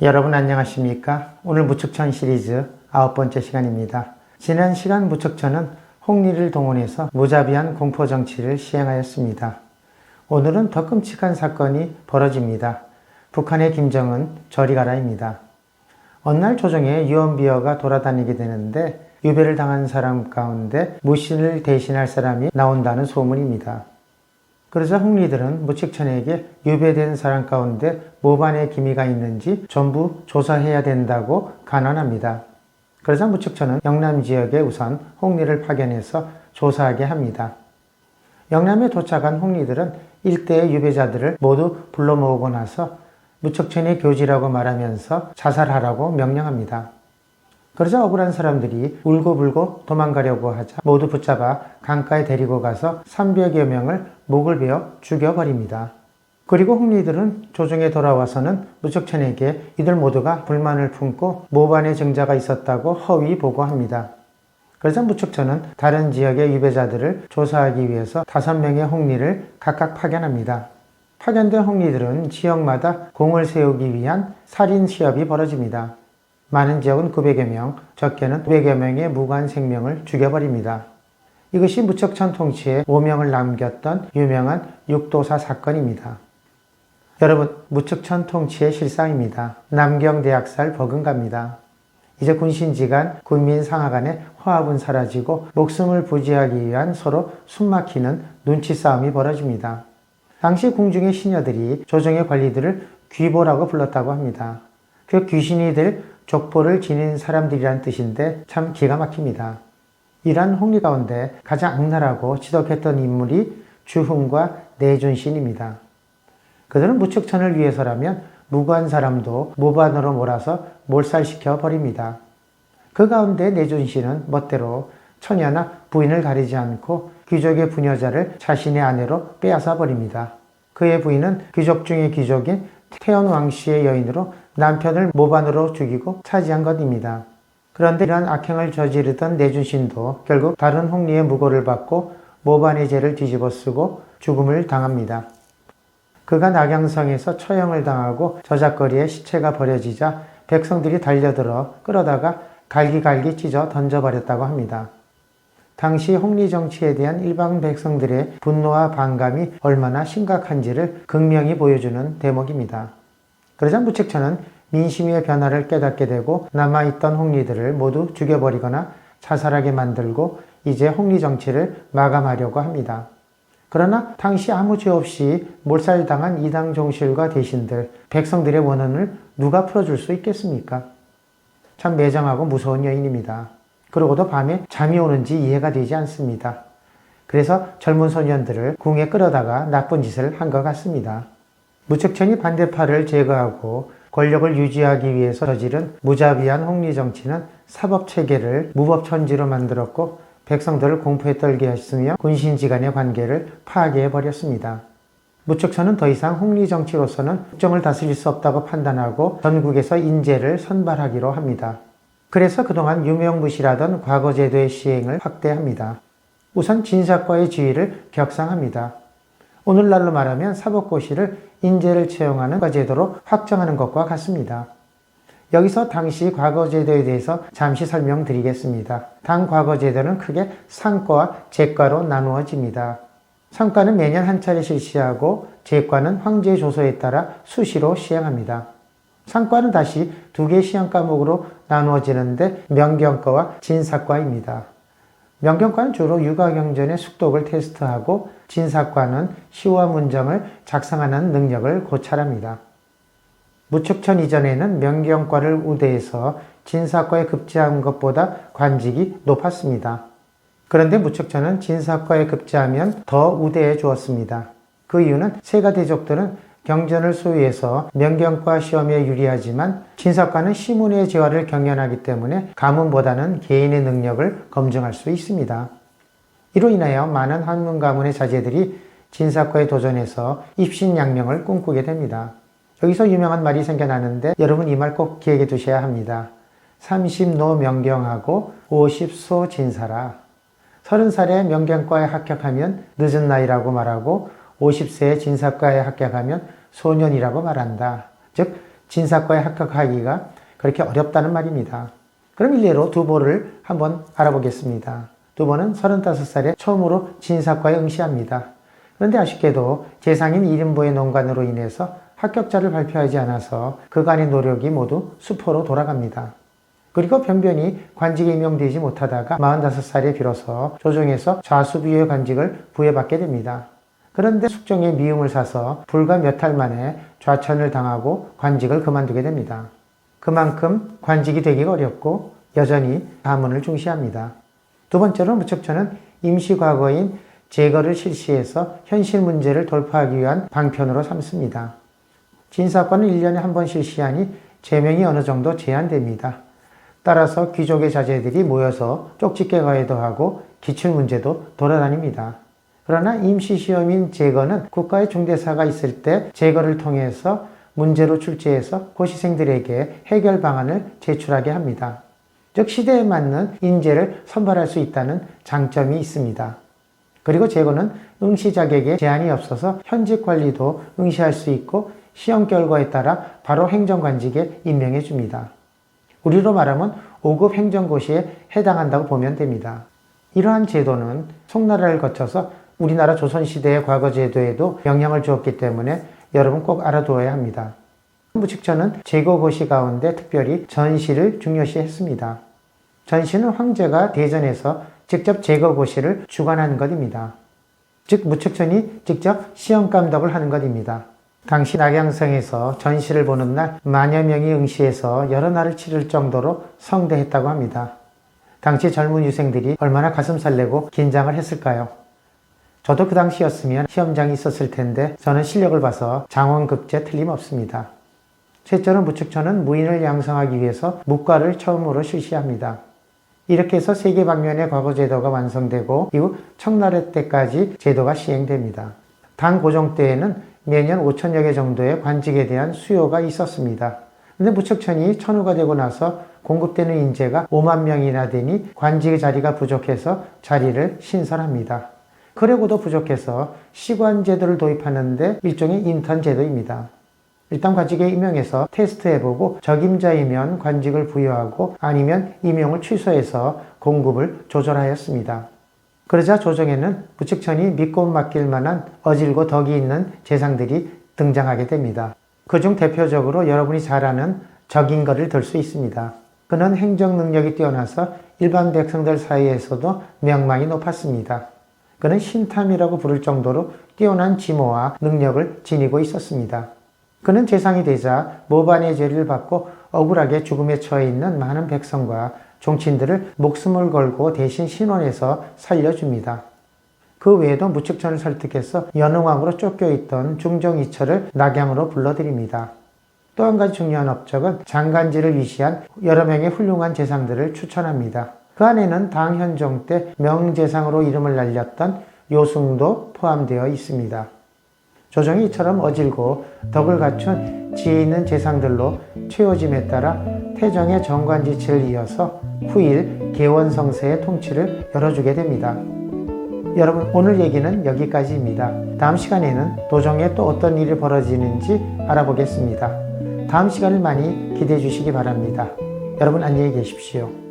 여러분 안녕하십니까? 오늘 무척천 시리즈 9번째 시간입니다. 지난 시간 무척천은 홍리를 동원해서 무자비한 공포정치를 시행하였습니다. 오늘은 더 끔찍한 사건이 벌어집니다. 북한의 김정은 저리 가라입니다. 어느 날 조정에 유언비어가 돌아다니게 되는데 유배를 당한 사람 가운데 무신을 대신할 사람이 나온다는 소문입니다. 그러자 홍리들은 무책천에게 유배된 사람 가운데 모반의 기미가 있는지 전부 조사해야 된다고 간언합니다. 그러자 무책천은 영남 지역에 우선 홍리를 파견해서 조사하게 합니다. 영남에 도착한 홍리들은 일대의 유배자들을 모두 불러 모으고 나서 무책천이 교지라고 말하면서 자살하라고 명령합니다. 그러자 억울한 사람들이 울고불고 도망가려고 하자 모두 붙잡아 강가에 데리고 가서 300여 명을 목을 베어 죽여버립니다. 그리고 홍리들은 조정에 돌아와서는 무척천에게 이들 모두가 불만을 품고 모반의 증자가 있었다고 허위 보고합니다. 그러자 무척천은 다른 지역의 유배자들을 조사하기 위해서 5명의 홍리를 각각 파견합니다. 파견된 홍리들은 지역마다 공을 세우기 위한 살인 시합이 벌어집니다. 많은 지역은 900여 명, 적게는 900여 명의 무관 생명을 죽여버립니다. 이것이 무척천 통치에 오명을 남겼던 유명한 육도사 사건입니다. 여러분, 무척천 통치의 실상입니다. 남경대학살 버금갑니다. 이제 군신지간, 군민상하 간의 화합은 사라지고 목숨을 부지하기 위한 서로 숨막히는 눈치 싸움이 벌어집니다. 당시 궁중의 시녀들이 조정의 관리들을 귀보라고 불렀다고 합니다. 그 귀신이 될 족보를 지닌 사람들이란 뜻인데 참 기가 막힙니다. 이러한 홍리 가운데 가장 악랄하고 지독했던 인물이 주훈과 내준신입니다. 그들은 무척천을 위해서라면 무고한 사람도 모반으로 몰아서 몰살시켜 버립니다. 그 가운데 내준신은 멋대로 처녀나 부인을 가리지 않고 귀족의 부녀자를 자신의 아내로 빼앗아 버립니다. 그의 부인은 귀족 중의 귀족인 태연 왕씨의 여인으로 남편을 모반으로 죽이고 차지한 것입니다. 그런데 이러한 악행을 저지르던 내준신도 결국 다른 홍리의 무고를 받고 모반의 죄를 뒤집어 쓰고 죽음을 당합니다. 그가 낙양성에서 처형을 당하고 저작거리에 시체가 버려지자 백성들이 달려들어 끌어다가 갈기갈기 찢어 던져버렸다고 합니다. 당시 홍리 정치에 대한 일반 백성들의 분노와 반감이 얼마나 심각한지를 극명히 보여주는 대목입니다. 그러자 무책천은 민심의 변화를 깨닫게 되고 남아있던 홍리들을 모두 죽여버리거나 자살하게 만들고 이제 홍리 정치를 마감하려고 합니다. 그러나 당시 아무 죄 없이 몰살당한 이당 종실과 대신들, 백성들의 원한을 누가 풀어줄 수 있겠습니까? 참 매정하고 무서운 여인입니다. 그러고도 밤에 잠이 오는지 이해가 되지 않습니다. 그래서 젊은 소년들을 궁에 끌어다가 나쁜 짓을 한 것 같습니다. 무책천이 반대파를 제거하고 권력을 유지하기 위해서 저지른 무자비한 홍리 정치는 사법체계를 무법천지로 만들었고 백성들을 공포에 떨게 했으며 군신지간의 관계를 파괴해버렸습니다. 무척천은 더 이상 홍리 정치로서는 국정을 다스릴 수 없다고 판단하고 전국에서 인재를 선발하기로 합니다. 그래서 그동안 유명무실하던 과거제도의 시행을 확대합니다. 우선 진사과의 지위를 격상합니다. 오늘날로 말하면 사법고시를 인재를 채용하는 과제도로 확정하는 것과 같습니다. 여기서 당시 과거제도에 대해서 잠시 설명드리겠습니다. 당 과거제도는 크게 상과와 제과로 나누어집니다. 상과는 매년 한 차례 실시하고 제과는 황제 조서에 따라 수시로 시행합니다. 상과는 다시 2개의 시험 과목으로 나누어지는데 명경과와 진사과입니다. 명경과는 주로 육아경전의 숙독을 테스트하고 진사과는 시와 문장을 작성하는 능력을 고찰합니다. 무척천 이전에는 명경과를 우대해서 진사과에 급제한 것보다 관직이 높았습니다. 그런데 무척천은 진사과에 급제하면 더 우대해 주었습니다. 그 이유는 세가 대족들은 경전을 소유해서 명경과 시험에 유리하지만 진사과는 시문의 재화를 경연하기 때문에 가문보다는 개인의 능력을 검증할 수 있습니다. 이로 인하여 많은 한문 가문의 자제들이 진사과에 도전해서 입신양명을 꿈꾸게 됩니다. 여기서 유명한 말이 생겨나는데 여러분 이 말 꼭 기억해 두셔야 합니다. 30노 명경하고 50소 진사라. 30살에 명경과에 합격하면 늦은 나이라고 말하고 50세에 진사과에 합격하면 소년이라고 말한다. 즉 진사과에 합격하기가 그렇게 어렵다는 말입니다. 그럼 일례로 두보를 한번 알아보겠습니다. 두보는 35살에 처음으로 진사과에 응시합니다. 그런데 아쉽게도 재상인 1인보의 농간으로 인해서 합격자를 발표하지 않아서 그간의 노력이 모두 수포로 돌아갑니다. 그리고 변변히 관직에 임용되지 못하다가 45살에 비로소 조정에서 좌수비의 관직을 부여받게 됩니다. 그런데 숙종의 미움을 사서 불과 몇 달 만에 좌천을 당하고 관직을 그만두게 됩니다. 그만큼 관직이 되기가 어렵고 여전히 가문을 중시합니다. 두 번째로 무척천은 임시과거인 제거를 실시해서 현실 문제를 돌파하기 위한 방편으로 삼습니다. 진사과는 1년에 한 번 실시하니 제명이 어느 정도 제한됩니다. 따라서 귀족의 자제들이 모여서 쪽집게 가해도 하고 기출문제도 돌아다닙니다. 그러나 임시시험인 제거는 국가의 중대사가 있을 때 제거를 통해서 문제로 출제해서 고시생들에게 해결 방안을 제출하게 합니다. 즉 시대에 맞는 인재를 선발할 수 있다는 장점이 있습니다. 그리고 제거는 응시 자격에 제한이 없어서 현직 관리도 응시할 수 있고 시험 결과에 따라 바로 행정관직에 임명해 줍니다. 우리로 말하면 5급 행정고시에 해당한다고 보면 됩니다. 이러한 제도는 송나라를 거쳐서 우리나라 조선시대의 과거 제도에도 영향을 주었기 때문에 여러분 꼭 알아두어야 합니다. 무측천은 제거고시 가운데 특별히 전시를 중요시했습니다. 전시는 황제가 대전에서 직접 제거고시를 주관하는 것입니다. 즉 무측천이 직접 시험 감독을 하는 것입니다. 당시 낙양성에서 전시를 보는 날 만여 명이 응시해서 여러 날을 치를 정도로 성대했다고 합니다. 당시 젊은 유생들이 얼마나 가슴 설레고 긴장을 했을까요? 저도 그 당시였으면 시험장이 있었을 텐데 저는 실력을 봐서 장원급제 틀림없습니다. 셋째로 무측천은 무인을 양성하기 위해서 묵과를 처음으로 실시합니다. 이렇게 해서 세계 방면의 과거 제도가 완성되고 이후 청나라 때까지 제도가 시행됩니다. 당 고종 때에는 매년 5천여 개 정도의 관직에 대한 수요가 있었습니다. 근데 무척천이 천우가 되고 나서 공급되는 인재가 5만 명이나 되니 관직의 자리가 부족해서 자리를 신설합니다. 그래고도 부족해서 시관제도를 도입하는데 일종의 인턴 제도입니다. 일단 관직에 임용해서 테스트해보고 적임자이면 관직을 부여하고 아니면 임용을 취소해서 공급을 조절하였습니다. 그러자 조정에는 무측천이 믿고 맡길 만한 어질고 덕이 있는 재상들이 등장하게 됩니다. 그중 대표적으로 여러분이 잘 아는 적임거를 들 수 있습니다. 그는 행정 능력이 뛰어나서 일반 백성들 사이에서도 명망이 높았습니다. 그는 신탐이라고 부를 정도로 뛰어난 지모와 능력을 지니고 있었습니다. 그는 재상이 되자 모반의 죄를 받고 억울하게 죽음에 처해 있는 많은 백성과 종친들을 목숨을 걸고 대신 신원해서 살려줍니다. 그 외에도 무측천을 설득해서 연흥왕으로 쫓겨있던 중정이철을 낙양으로 불러들입니다. 또 한 가지 중요한 업적은 장간지를 위시한 여러 명의 훌륭한 재상들을 추천합니다. 그 안에는 당 현종 때 명재상으로 이름을 날렸던 요승도 포함되어 있습니다. 조정이 이처럼 어질고 덕을 갖춘 지혜 있는 재상들로 채워짐에 따라 태정의 정관지치를 이어서 후일 개원성세의 통치를 열어주게 됩니다. 여러분 오늘 얘기는 여기까지입니다. 다음 시간에는 도정에 또 어떤 일이 벌어지는지 알아보겠습니다. 다음 시간을 많이 기대해 주시기 바랍니다. 여러분 안녕히 계십시오.